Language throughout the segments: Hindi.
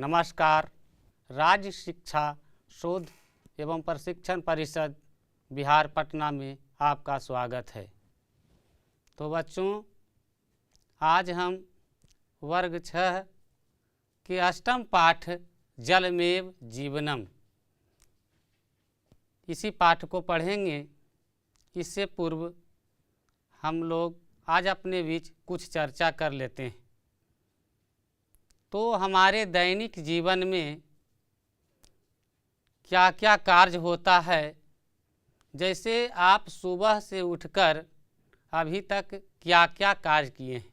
नमस्कार। राज्य शिक्षा शोध एवं प्रशिक्षण परिषद बिहार पटना में आपका स्वागत है। तो बच्चों, आज हम वर्ग 6 के अष्टम पाठ जलमेव जीवनम इसी पाठ को पढ़ेंगे। इससे पूर्व हम लोग आज अपने बीच कुछ चर्चा कर लेते हैं। तो हमारे दैनिक जीवन में क्या क्या कार्य होता है, जैसे आप सुबह से उठकर अभी तक क्या क्या कार्य किए हैं,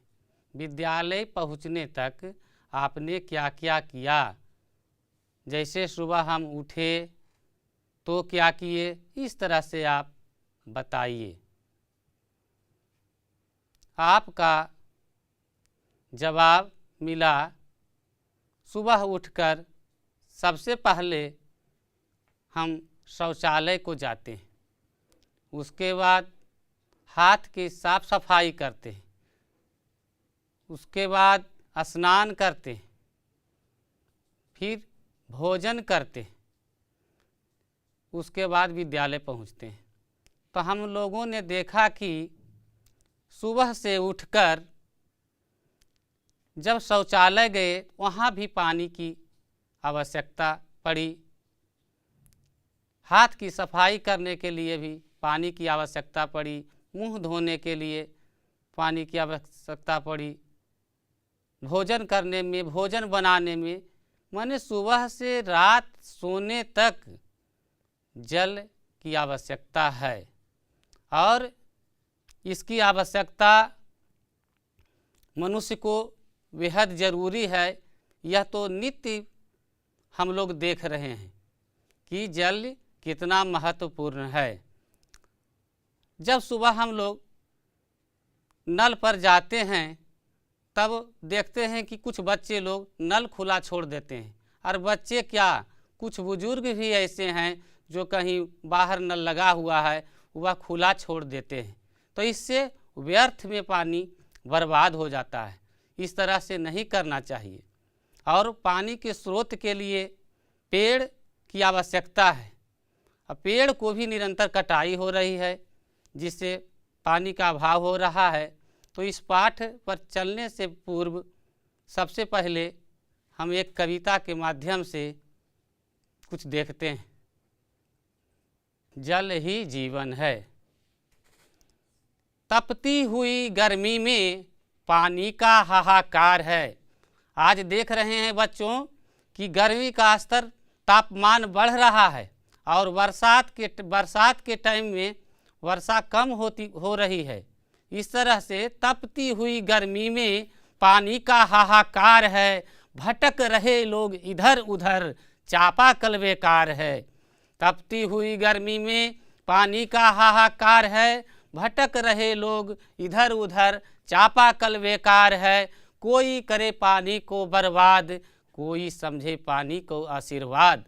विद्यालय पहुंचने तक आपने क्या क्या किया। जैसे सुबह हम उठे तो क्या किए, इस तरह से आप बताइए। आपका जवाब मिला, सुबह उठकर सबसे पहले हम शौचालय को जाते हैं, उसके बाद हाथ की साफ सफाई करते हैं, उसके बाद स्नान करते हैं, फिर भोजन करते हैं, उसके बाद विद्यालय पहुंचते हैं। तो हम लोगों ने देखा कि सुबह से उठकर जब शौचालय गए वहाँ भी पानी की आवश्यकता पड़ी, हाथ की सफाई करने के लिए भी पानी की आवश्यकता पड़ी, मुंह धोने के लिए पानी की आवश्यकता पड़ी, भोजन करने में, भोजन बनाने में, माने सुबह से रात सोने तक जल की आवश्यकता है। और इसकी आवश्यकता मनुष्य को बेहद ज़रूरी है। यह तो नित्य हम लोग देख रहे हैं कि जल कितना महत्वपूर्ण है। जब सुबह हम लोग नल पर जाते हैं तब देखते हैं कि कुछ बच्चे लोग नल खुला छोड़ देते हैं, और बच्चे क्या, कुछ बुजुर्ग भी ऐसे हैं जो कहीं बाहर नल लगा हुआ है वह खुला छोड़ देते हैं। तो इससे व्यर्थ में पानी बर्बाद हो जाता है। इस तरह से नहीं करना चाहिए। और पानी के स्रोत के लिए पेड़ की आवश्यकता है। अब पेड़ को भी निरंतर कटाई हो रही है, जिससे पानी का अभाव हो रहा है। तो इस पाठ पर चलने से पूर्व सबसे पहले हम एक कविता के माध्यम से कुछ देखते हैं। जल ही जीवन है। तपती हुई गर्मी में पानी का हाहाकार है। आज देख रहे हैं बच्चों कि गर्मी का स्तर, तापमान बढ़ रहा है, और बरसात के टाइम में वर्षा कम हो रही है। इस तरह से तपती हुई गर्मी में पानी का हाहाकार है। भटक रहे लोग इधर उधर, चापाकल बेकार है। तपती हुई गर्मी में पानी का हाहाकार है, भटक रहे लोग इधर उधर, चापाकल बेकार है। कोई करे पानी को बर्बाद, कोई समझे पानी को आशीर्वाद।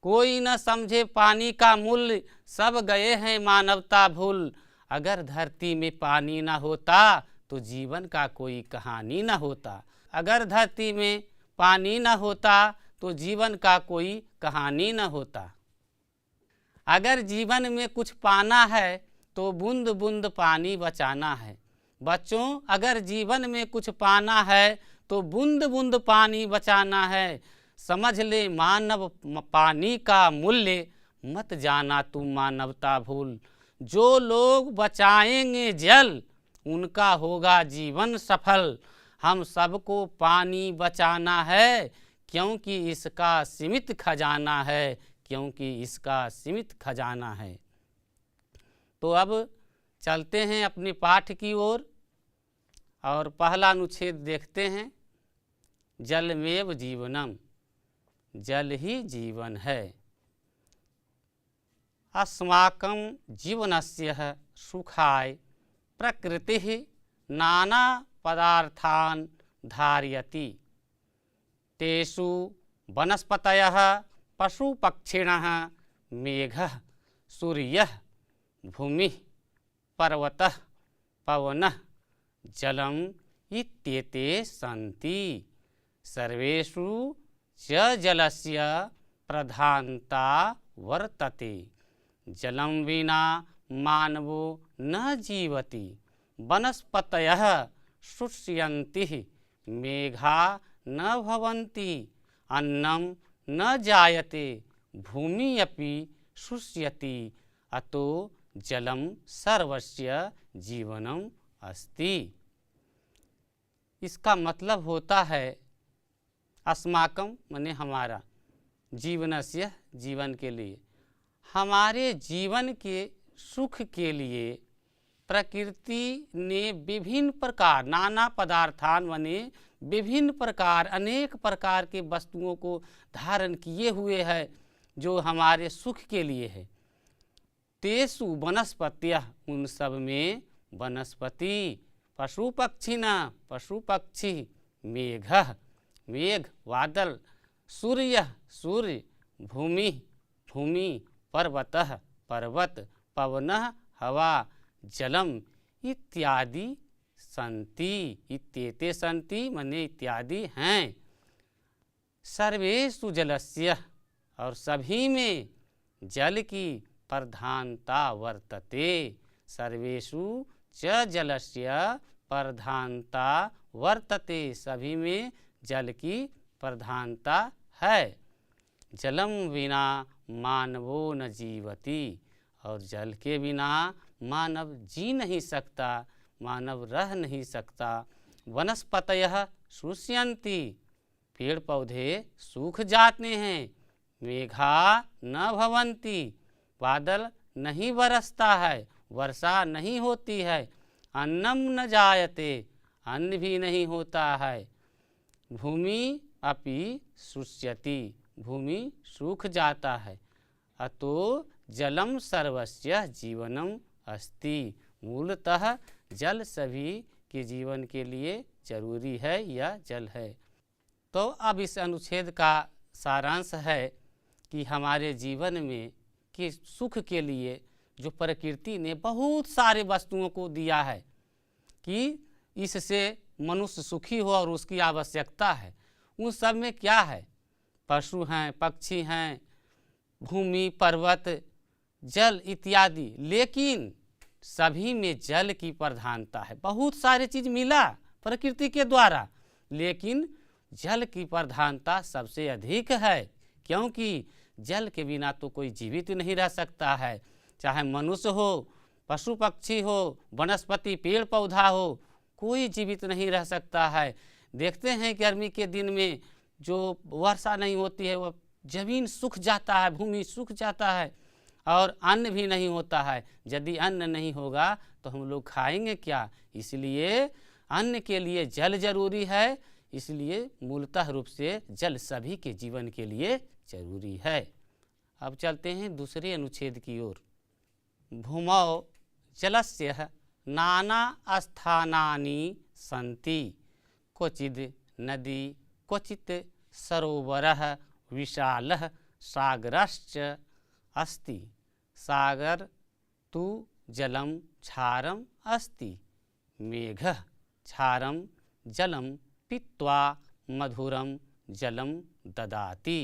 कोई न समझे पानी का मूल्य, सब गए हैं मानवता भूल। अगर धरती में पानी न होता तो जीवन का कोई कहानी न होता। अगर धरती में पानी न होता तो जीवन का कोई कहानी न होता। अगर जीवन में कुछ पाना है तो बूंद बूंद पानी बचाना है। बच्चों, अगर जीवन में कुछ पाना है तो बूंद बूंद पानी बचाना है। समझ ले मानव पानी का मूल्य, मत जाना तू मानवता भूल। जो लोग बचाएंगे जल, उनका होगा जीवन सफल। हम सबको पानी बचाना है, क्योंकि इसका सीमित खजाना है, क्योंकि इसका सीमित खजाना है। तो अब चलते हैं अपने पाठ की ओर, और पहला अनुच्छेद देखते हैं। जलमेव जीवनम, जल ही जीवन है। अस्माकं जीवनस्य सुखाय प्रकृतिः नाना पदार्थान् धारयति। तेषु वनस्पतयः, पशुपक्षिणः, मेघः, सूर्यः, भूमिः, पर्वतः, पवनः, जलम् इत्येते सन्ति। सर्वेषु च जलस्य प्रधानता वर्तते। जलं विना मानवो न जीवति। वनस्पतयः शुष्यन्ति, मेघा न भवन्ति, अन्नं न जायते, भूमि अपि शुष्यति, अतो जलम सर्वस्य जीवनम अस्ति। इसका मतलब होता है अस्माकं माने हमारा, जीवनस्य जीवन के लिए, हमारे जीवन के सुख के लिए प्रकृति ने विभिन्न प्रकार नाना पदार्थान माने विभिन्न प्रकार अनेक प्रकार के वस्तुओं को धारण किए हुए है जो हमारे सुख के लिए है। तेसु वनस्पत्यः, उन सब में वनस्पति, पशु पक्षी न पशु पक्षी, मेघः मेघ बादल, सूर्यः सूर्य, भूमि भूमि, पर्वतः पर्वत, पवनः हवा, जलम इत्यादि संति। इत्येते संति माने इत्यादि हैं। सर्वेषु जलस्य, और सभी में जल की प्रधानता वर्तते। सर्वेषु च जलस्य प्रधानता वर्तते, सभी में जल की प्रधानता है। जलम विना मानवो न जीवति, और जल के बिना मानव जी नहीं सकता, मानव रह नहीं सकता। वनस्पतयः शुष्यन्ति, पेड़ पौधे सूख जाते हैं। मेघा न भवन्ति, बादल नहीं बरसता है, वर्षा नहीं होती है। अन्नम न जायते, अन्न भी नहीं होता है। भूमि अपि शुष्यति, भूमि सूख जाता है। अतो जलम सर्वस्य जीवनम अस्ति, मूलतः जल सभी के जीवन के लिए जरूरी है या जल है। तो अब इस अनुच्छेद का सारांश है कि हमारे जीवन में कि सुख के लिए जो प्रकृति ने बहुत सारे वस्तुओं को दिया है कि इससे मनुष्य सुखी हो और उसकी आवश्यकता है। उन सब में क्या है? पशु हैं, पक्षी हैं, भूमि, पर्वत, जल इत्यादि। लेकिन सभी में जल की प्रधानता है। बहुत सारी चीज़ मिला प्रकृति के द्वारा, लेकिन जल की प्रधानता सबसे अधिक है, क्योंकि जल के बिना तो कोई जीवित नहीं रह सकता है। चाहे मनुष्य हो, पशु पक्षी हो, वनस्पति पेड़ पौधा हो, कोई जीवित नहीं रह सकता है। देखते हैं गर्मी के दिन में जो वर्षा नहीं होती है, वह जमीन सूख जाता है, भूमि सूख जाता है और अन्न भी नहीं होता है। यदि अन्न नहीं होगा तो हम लोग खाएंगे क्या? इसलिए अन्न के लिए जल जरूरी है। इसलिए मूलतः रूप से जल सभी के जीवन के लिए जरूरी है। अब चलते हैं दूसरे अनुच्छेद की ओर। भूमौ जलस्य नाना स्थानानि सन्ति, क्वचिद् नदी क्वचित् सरोवरः विशालः सागरश्च अस्ति। सागर तु जलं क्षारम् अस्ति। मेघः क्षारं जलं पीत्वा मधुरं जलं ददाति।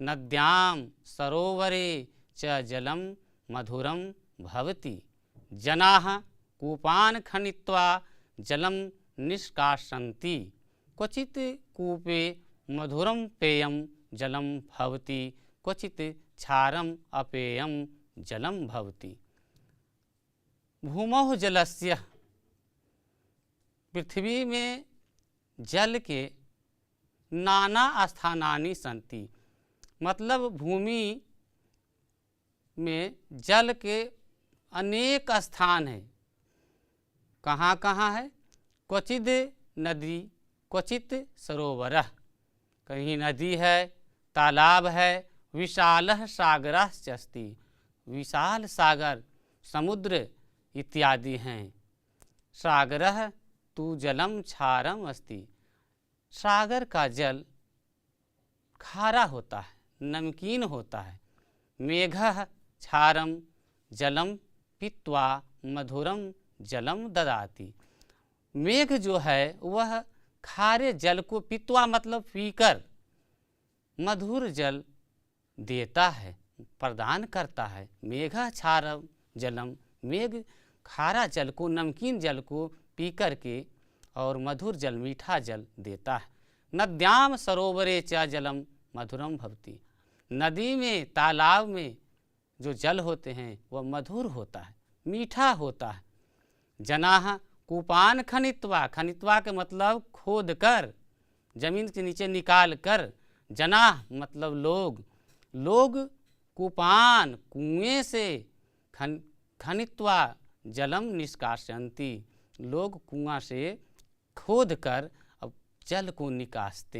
नद्यां सरोवरे च जलं मधुरं भवति। जनाः कूपान् खनित्वा जलं निष्कासन्ति। क्वचित् कूपे मधुरं पेयं जलं भवति, क्वचित् क्षारम् अपेयं जलं भवति। भूमौ जलस्य, पृथ्वी में जल के नाना स्थानानि सन्ति, मतलब भूमि में जल के अनेक स्थान हैं। कहाँ कहाँ है? क्वचिद् नदी क्वचित् सरोवरः, कहीं नदी है, तालाब है। विशालः सागरश्च अस्ति, विशाल सागर समुद्र इत्यादि हैं। सागरः तु जलं क्षारम् अस्ति, सागर का जल खारा होता है, नमकीन होता है। मेघः क्षारं जलं पीत्वा मधुरं जलं ददाति। मेघ जो है वह खारे जल को, पीत्वा मतलब पीकर, मधुर जल देता है, प्रदान करता है। मेघा क्षारम जलम, मेघ खारा जल को, नमकीन जल को पी कर के और मधुर जल, मीठा जल देता है। नद्याम सरोवरे च जलम मधुरम भवति, नदी में, तालाब में जो जल होते हैं वह मधुर होता है, मीठा होता है। जनाह कूपान खनित्वा, खनित्वा के मतलब खोद कर, जमीन के नीचे निकाल कर। जनाह मतलब लोग, लोग कूपान कुएं से खनित्वा जलम निष्कासयन्ति, लोग कुआं से खोद कर अब जल को निकालते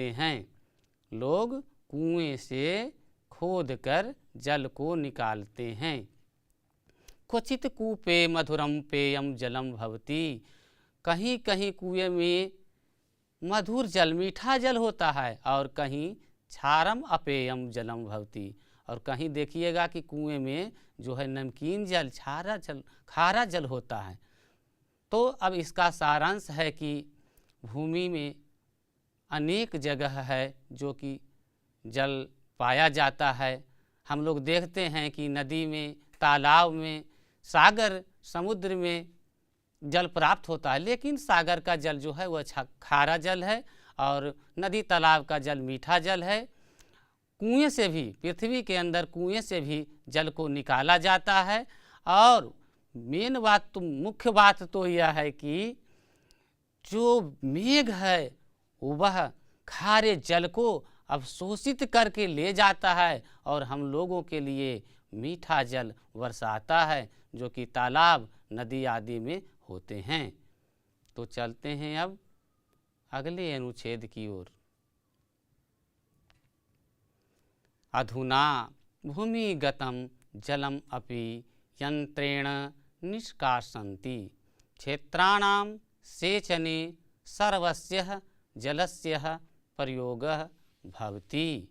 हैं। लोग कुएं से खोद कर जल को निकालते हैं। क्वचित कूपे मधुरम पेयम जलम भवति, कहीं कहीं कुएं में मधुर जल, मीठा जल होता है, और कहीं क्षारम अपेयम जलम भवति, और कहीं देखिएगा कि कुएं में जो है नमकीन जल, क्षारा जल, खारा जल होता है। तो अब इसका सारांश है कि भूमि में अनेक जगह है जो कि जल पाया जाता है। हम लोग देखते हैं कि नदी में, तालाब में, सागर, समुद्र में जल प्राप्त होता है, लेकिन सागर का जल जो है वह खारा जल है और नदी तालाब का जल मीठा जल है। कुएं से भी, पृथ्वी के अंदर कुएं से भी जल को निकाला जाता है। और मेन बात तो, मुख्य बात तो यह है कि जो मेघ है वह खारे जल को अवशोषित करके ले जाता है और हम लोगों के लिए मीठा जल बरसाता है, जो कि तालाब, नदी आदि में होते हैं। तो चलते हैं अब अगले अनुच्छेद की ओर। अधुना भूमिगतं जलम अपि यंत्रेण निष्कासन्ति, क्षेत्राणां सेचने सर्वस्य जलस्य प्रयोगः भवति।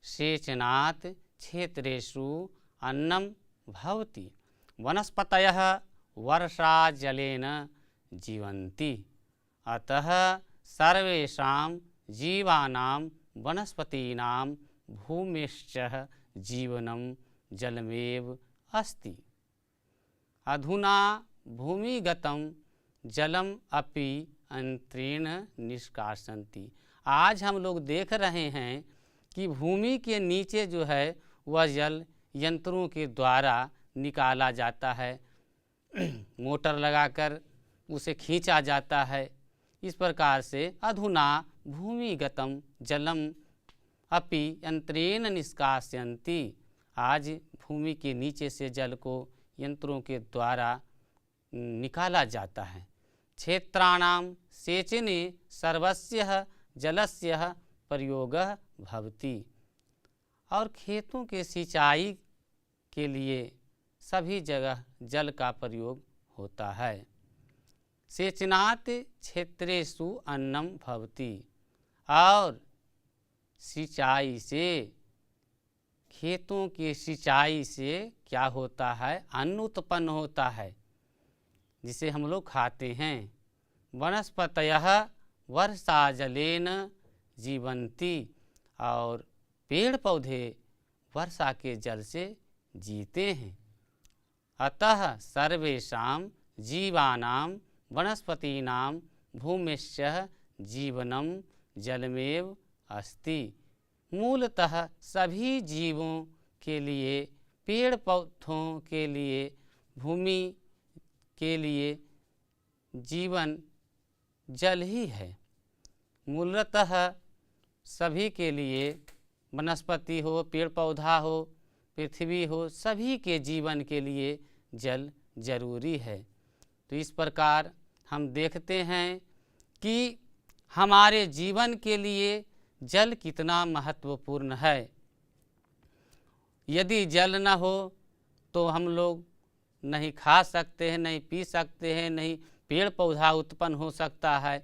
सेचनात् क्षेत्रेषु अन्नं भवति, वनस्पतयः वर्षाजलेन जीवन्ति, अतः सर्वेषां जीवानां वनस्पतीनां भूमिश्च जीवनं जलमेव अस्ति। अधुना भूमिगतं जलम अपि यंत्रेण निष्कासन्ति, आज हम लोग देख रहे हैं कि भूमि के नीचे जो है वह जल यंत्रों के द्वारा निकाला जाता है। मोटर लगाकर उसे खींचा जाता है। इस प्रकार से अधुना भूमिगतं जलम अपि यंत्रेण निष्कासयन्ति, आज भूमि के नीचे से जल को यंत्रों के द्वारा निकाला जाता है। क्षेत्राणां सेचने सर्वस्य जलस्य प्रयोगः भवति, और खेतों के सिंचाई के लिए सभी जगह जल का प्रयोग होता है। सेचनात् क्षेत्रेषु अन्नं भवति, और सिंचाई से, खेतों की सिंचाई से क्या होता है, अन्न उत्पन्न होता है जिसे हम लोग खाते हैं। वनस्पतयः वर्षाजलेन जीवन्ति, और पेड़ पौधे वर्षा के जल से जीते हैं। अतः सर्वेषां जीवानां वनस्पतीनां भूमिश्च जीवनं जलमेव अस्ति, मूलतः सभी जीवों के लिए, पेड़ पौधों के लिए, भूमि के लिए जीवन जल ही है। मूलतः सभी के लिए, वनस्पति हो, पेड़ पौधा हो, पृथ्वी हो, सभी के जीवन के लिए जल जरूरी है। तो इस प्रकार हम देखते हैं कि हमारे जीवन के लिए जल कितना महत्वपूर्ण है। यदि जल न हो तो हम लोग नहीं खा सकते हैं, नहीं पी सकते हैं, नहीं पेड़ पौधा उत्पन्न हो सकता है।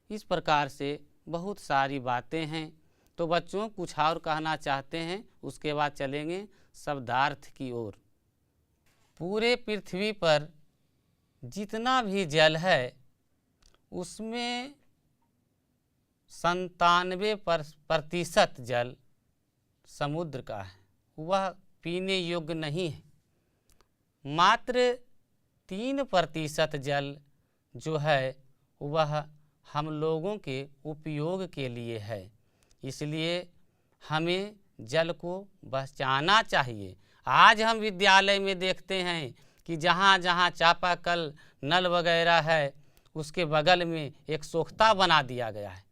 इस प्रकार से बहुत सारी बातें हैं। तो बच्चों कुछ और कहना चाहते हैं, उसके बाद चलेंगे शब्दार्थ की ओर। पूरे पृथ्वी पर जितना भी जल है उसमें 97% जल समुद्र का है, वह पीने योग्य नहीं है। मात्र 3% जल जो है वह हम लोगों के उपयोग के लिए है। इसलिए हमें जल को बचाना चाहिए। आज हम विद्यालय में देखते हैं कि जहाँ जहाँ चापाकल नल वगैरह है उसके बगल में एक सोख्ता बना दिया गया है,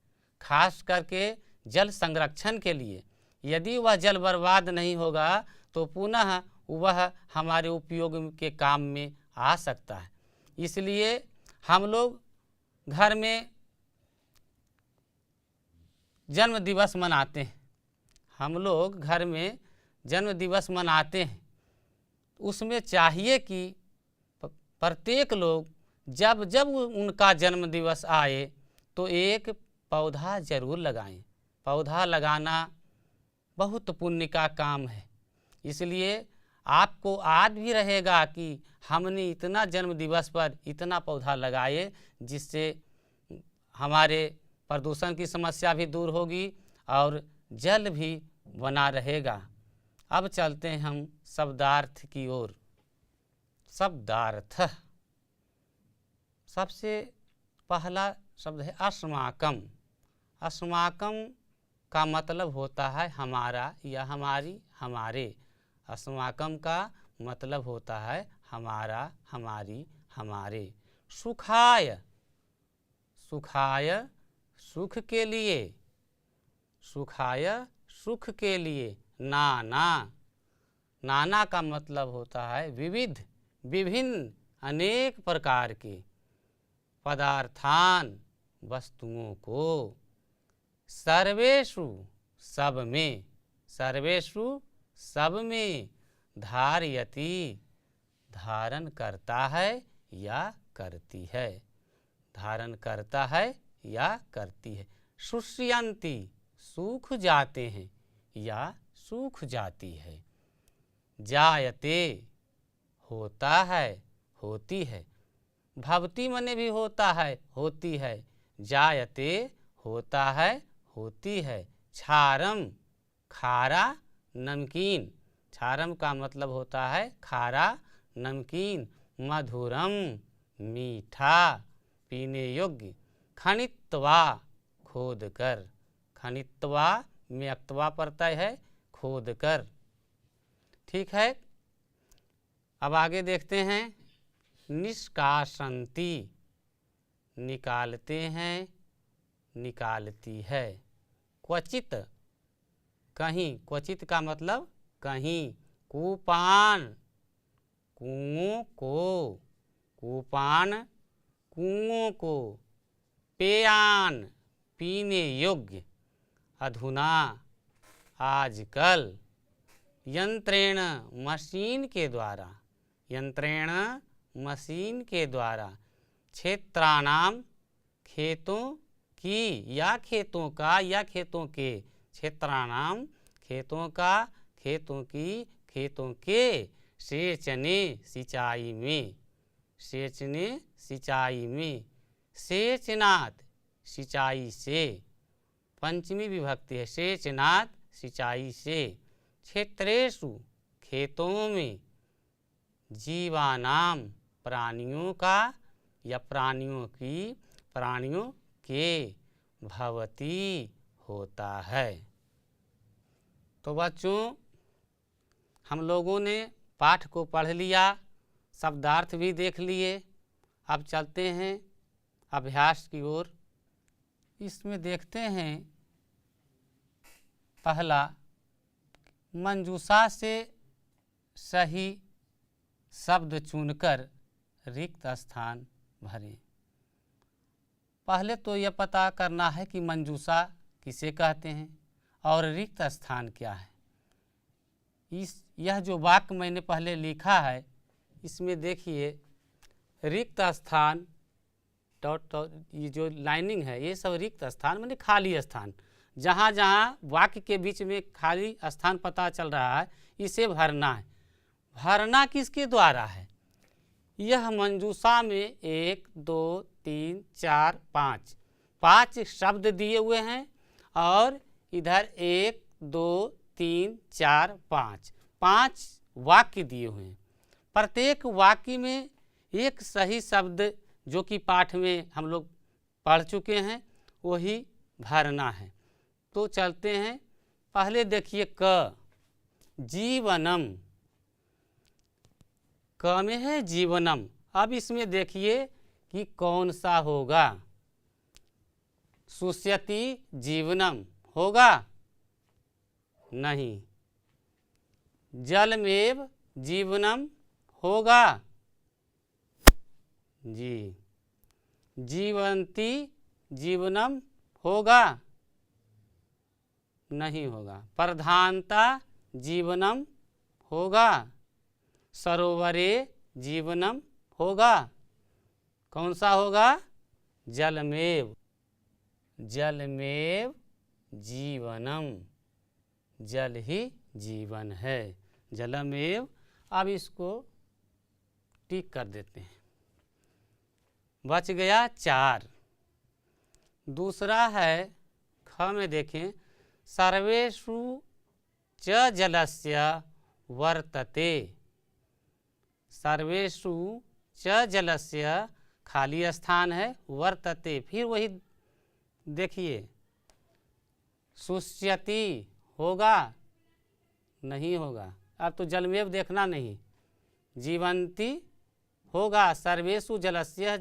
खास करके जल संरक्षण के लिए। यदि वह जल बर्बाद नहीं होगा तो पुनः वह हमारे उपयोग के काम में आ सकता है। इसलिए हम लोग घर में जन्म दिवस मनाते हैं, हम लोग घर में जन्म दिवस मनाते हैं। उसमें चाहिए कि प्रत्येक लोग जब जब उनका जन्म दिवस आए तो एक पौधा जरूर लगाएं। पौधा लगाना बहुत पुण्य का काम है। इसलिए आपको याद भी रहेगा कि हमने इतना जन्म दिवस पर इतना पौधा लगाए, जिससे हमारे प्रदूषण की समस्या भी दूर होगी और जल भी बना रहेगा। अब चलते हैं हम शब्दार्थ की ओर। शब्दार्थ, सबसे पहला शब्द है अस्माकं। अस्माकं का मतलब होता है हमारा या हमारी, हमारे। अस्माकं का मतलब होता है हमारा, हमारी, हमारे। सुखाय, सुखाय सुख के लिए, सुखाय सुख के लिए। नाना, नाना का मतलब होता है विविध, विभिन्न, अनेक प्रकार के। पदार्थान वस्तुओं को। सर्वेषु सब में, सर्वेषु सब में। धारयति धारण करता है या करती है, धारण करता है या करती है। शुष्यन्ति सूख जाते हैं या सूख जाती है। जायते होता है, होती है। भवती मने भी होता है, होती है। जायते होता है, होती है। क्षारम खारा नमकीन, क्षारम का मतलब होता है खारा नमकीन। मधुरम मीठा पीने योग्य। खनित्वा खोद कर, खनित्वा में अक्तवा प्रत्यय है, खोद कर। ठीक है, अब आगे देखते हैं। निष्कासन्ति निकालते हैं, निकालती है। क्वचित कहीं, क्वचित का मतलब कहीं। कूपान कुओं को, कूपान कुओं को। पेयान पीने योग्य। अधुना आजकल। यंत्रेण मशीन के द्वारा, यंत्रेण मशीन के द्वारा। क्षेत्राणाम खेतों की या खेतों का या खेतों के। क्षेत्राणाम खेतों का, खेतों की, खेतों के। सेचने सिंचाई में, सेचने सिंचाई में। सेचनात् सिंचाई से, पंचमी विभक्ति है। सेचनात् सिंचाई से। क्षेत्रेषु खेतों में। जीवानाम प्राणियों का या प्राणियों की, प्राणियों के। भवती होता है। तो बच्चों, हम लोगों ने पाठ को पढ़ लिया, शब्दार्थ भी देख लिए। अब चलते हैं अभ्यास की ओर। इसमें देखते हैं पहला, मंजूषा से सही शब्द चुनकर रिक्त स्थान भरें। पहले तो यह पता करना है कि मंजूषा किसे कहते हैं और रिक्त स्थान क्या है। यह जो वाक्य मैंने पहले लिखा है, इसमें देखिए रिक्त स्थान डॉट, ये जो लाइनिंग है ये सब रिक्त स्थान माने खाली स्थान। जहाँ जहाँ वाक्य के बीच में खाली स्थान पता चल रहा है, इसे भरना है। भरना किसके द्वारा है? यह मंजूषा में 1 2 3 4 5 5 शब्द दिए हुए हैं और इधर 1 2 3 4 5 वाक्य दिए हुए हैं। प्रत्येक वाक्य में एक सही शब्द जो कि पाठ में हम लोग पढ़ चुके हैं वही भरना है। तो चलते हैं, पहले देखिए क, जीवनम, क में है जीवनम। अब इसमें देखिए कि कौन सा होगा। शुष्यति जीवनम होगा? नहीं। जलमेव जीवनम होगा? जी। जीवंती जीवनम होगा? नहीं होगा। प्रधानता जीवनम होगा? सरोवरे जीवनम होगा? कौन सा होगा? जलमेव, जलमेव जीवनम, जल ही जीवन है, जलमेव। अब इसको टिक कर देते हैं, बच गया 4। दूसरा है ख में देखें, सर्वेषु च जलस्य वर्तते। सर्वेषु च जलस्य खाली स्थान है, वर्तते फिर वही देखिए, शुष्यति होगा? नहीं होगा। अब तो जलमेव देखना नहीं। जीवंती होगा? सर्वेषु जलस्य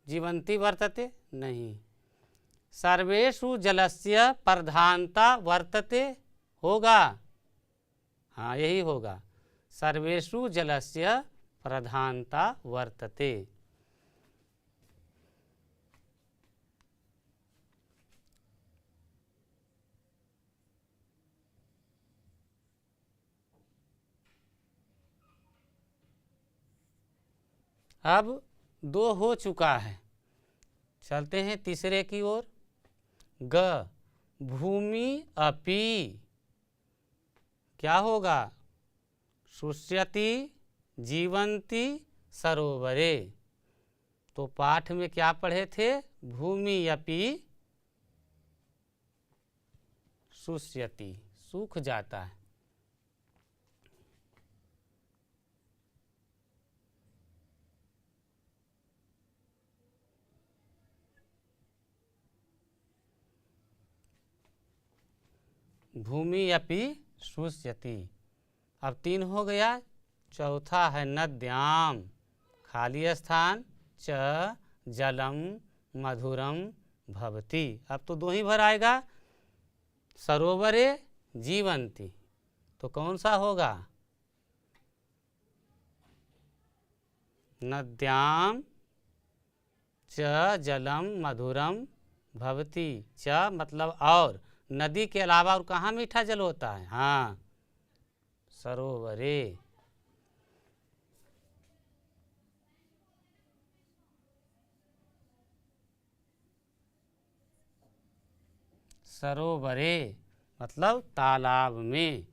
जीवंती वर्तते? नहीं। सर्वेषु जलस्य प्रधानता वर्तते होगा? हाँ, यही होगा। सर्वेषु जलस्य प्रधानता वर्तते। अब 2 हो चुका है, चलते हैं तीसरे की ओर। ग, भूमि अपि, क्या होगा? शुष्यति जीवंती सरोवरे। तो पाठ में क्या पढ़े थे? भूमि अपि शुष्यति, सूख जाता है। भूमि अपि शुष्यति। अब 3 हो गया। चौथा है नद्याम, खाली स्थान, च जलम मधुरम भवति। अब तो 2 ही भर आएगा। सरोवरे जीवंती, तो कौन सा होगा? नद्याम च जलम मधुरम भवति। च मतलब और, नदी के अलावा और कहाँ मीठा जल होता है? हाँ, सरोवरे। सरोवरे मतलब तालाब में।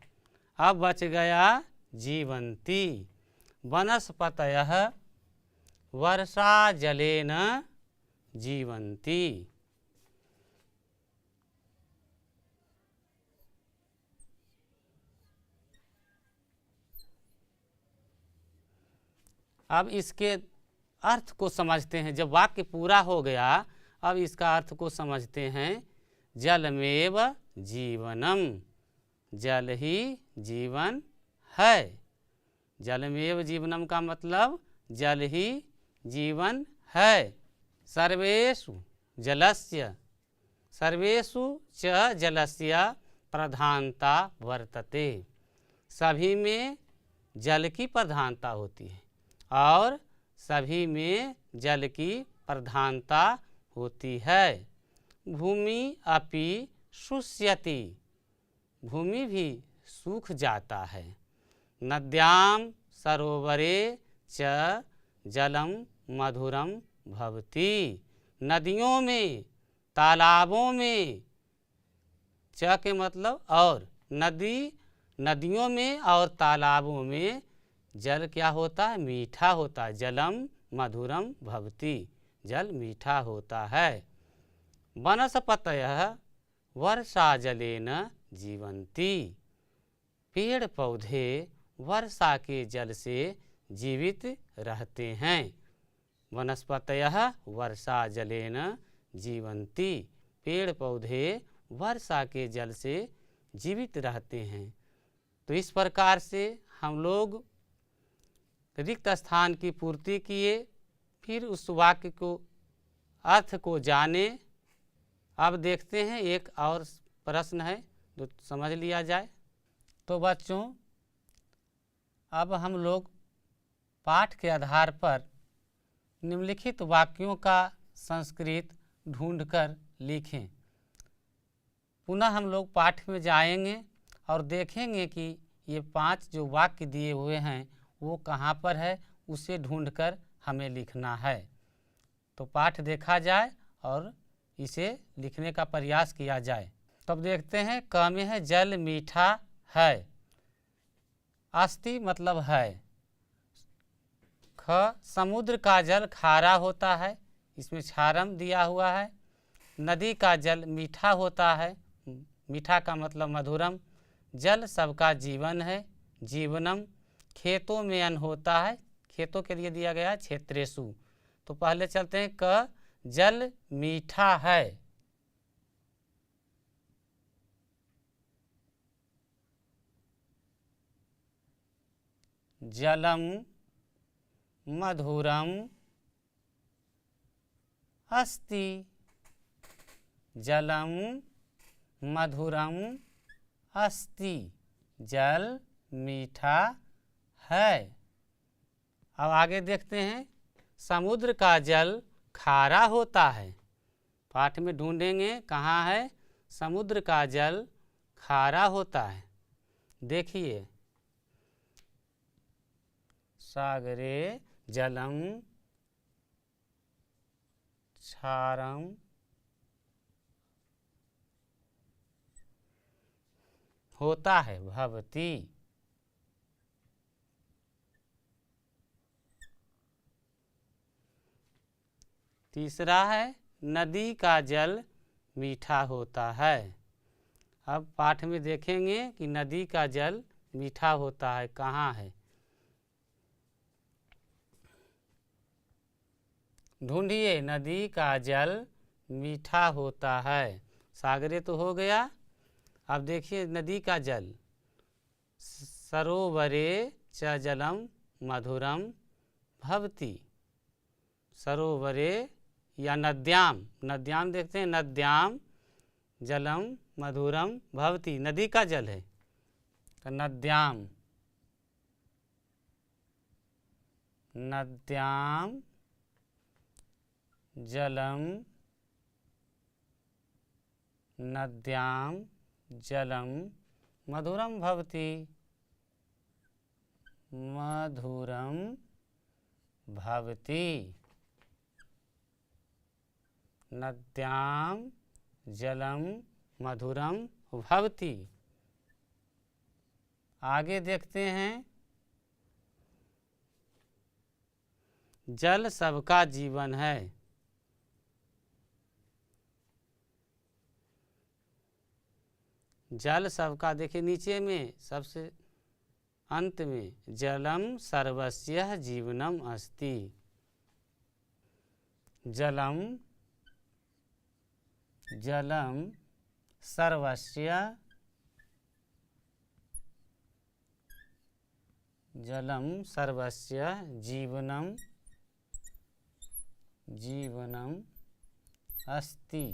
अब बच गया जीवंती। वनस्पतयः वर्षा जलेन जीवंती। अब इसके अर्थ को समझते हैं। जब वाक्य पूरा हो गया, अब इसका अर्थ को समझते हैं। जलमेव जीवनम, जल ही जीवन है। जलमेव जीवनम का मतलब जल ही जीवन है। सर्वेषु जलस्य, सर्वेषु च जलस्य प्रधानता वर्तते। सभी में जल की प्रधानता होती है और सभी में जल की प्रधानता होती है। भूमि अपि शुष्यति, भूमि भी सूख जाता है। नद्याम सरोवरे च जलम मधुरम भवति, नदियों में, तालाबों में, च के मतलब और, नदी, नदियों में और तालाबों में जल क्या होता है? मीठा होता है। जलम मधुरम भवति, जल मीठा होता है। वनस्पतयः वर्षाजलेन जीवन्ति। पेड़ पौधे वर्षा के जल से जीवित रहते हैं। वनस्पतयः वर्षाजलेन जीवन्ति। पेड़ पौधे वर्षा के जल से जीवित रहते हैं। तो इस प्रकार से हम लोग रिक्त स्थान की पूर्ति किए, फिर उस वाक्य को अर्थ को जाने। अब देखते हैं एक और प्रश्न है जो समझ लिया जाए। तो बच्चों, अब हम लोग पाठ के आधार पर निम्नलिखित वाक्यों का संस्कृत ढूंढकर लिखें। पुनः हम लोग पाठ में जाएंगे और देखेंगे कि ये 5 जो वाक्य दिए हुए हैं वो कहाँ पर है, उसे ढूंढकर हमें लिखना है। तो पाठ देखा जाए और इसे लिखने का प्रयास किया जाए। तब देखते हैं। क में है जल मीठा है। अस्ति मतलब है। ख समुद्र का जल खारा होता है, इसमें क्षारम दिया हुआ है। नदी का जल मीठा होता है, मीठा का मतलब मधुरम। जल सबका जीवन है, जीवनम। खेतों में अन्न होता है, खेतों के लिए दिया गया है क्षेत्रेषु। तो पहले चलते हैं। क जल मीठा है। जलम मधुरम अस्ति। जलम मधुरम अस्ति। जल मीठा है। अब आगे देखते हैं। समुद्र का जल खारा होता है। पाठ में ढूंढेंगे कहाँ है। समुद्र का जल खारा होता है। देखिए, सागरे जलम क्षारम होता है भवति। तीसरा है नदी का जल मीठा होता है। अब पाठ में देखेंगे कि नदी का जल मीठा होता है कहाँ है। ढूंढिए, नदी का जल मीठा होता है। सागरे तो हो गया। अब देखिए नदी का जल। सरोवरे च जलम मधुरम भवति। सरोवरे या नद्याम, नद्याम देखते हैं। नद्याम जलम मधुरम भवति, नदी का जल है। तो नद्याम, नद्याम जलम, नद्याम जलम मधुरम भवति। मधुरम भवति। नद्याम जलम मधुरम भवति। आगे देखते हैं। जल सबका जीवन है। जल सबका, देखिए नीचे में सबसे अंत में जलम सर्वस्य जीवनम अस्ति। जलम, जलम सर्वस्य, जलम सर्वस्य जीवनम, जीवनम अस्ति।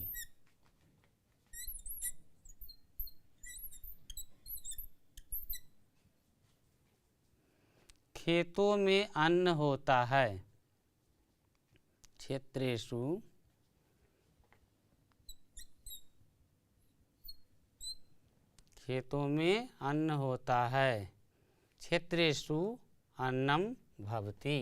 खेतों में अन्न होता है। क्षेत्रेषु खेतों में अन्न होता है। क्षेत्रेषु अन्नम भवति।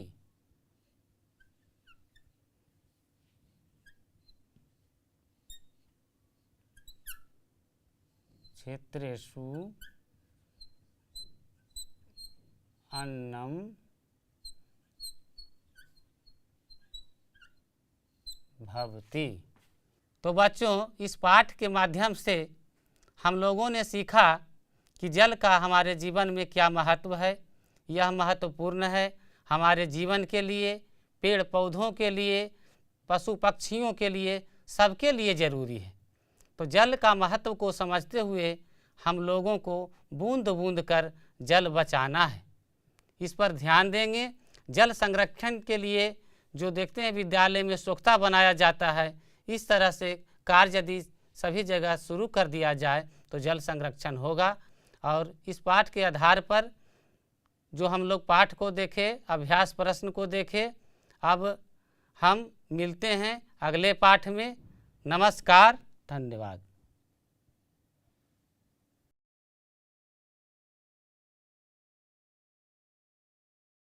क्षेत्रेषु अन्नम भवति। तो बच्चों, इस पाठ के माध्यम से हम लोगों ने सीखा कि जल का हमारे जीवन में क्या महत्व है। यह महत्वपूर्ण है हमारे जीवन के लिए, पेड़ पौधों के लिए, पशु पक्षियों के लिए, सबके लिए ज़रूरी है। तो जल का महत्व को समझते हुए हम लोगों को बूंद बूंद कर जल बचाना है, इस पर ध्यान देंगे। जल संरक्षण के लिए जो देखते हैं विद्यालय में सोख्ता बनाया जाता है, इस तरह से कार्य यदि सभी जगह शुरू कर दिया जाए तो जल संरक्षण होगा। और इस पाठ के आधार पर जो हम लोग पाठ को देखें, अभ्यास प्रश्न को देखें, अब हम मिलते हैं अगले पाठ में। नमस्कार, धन्यवाद।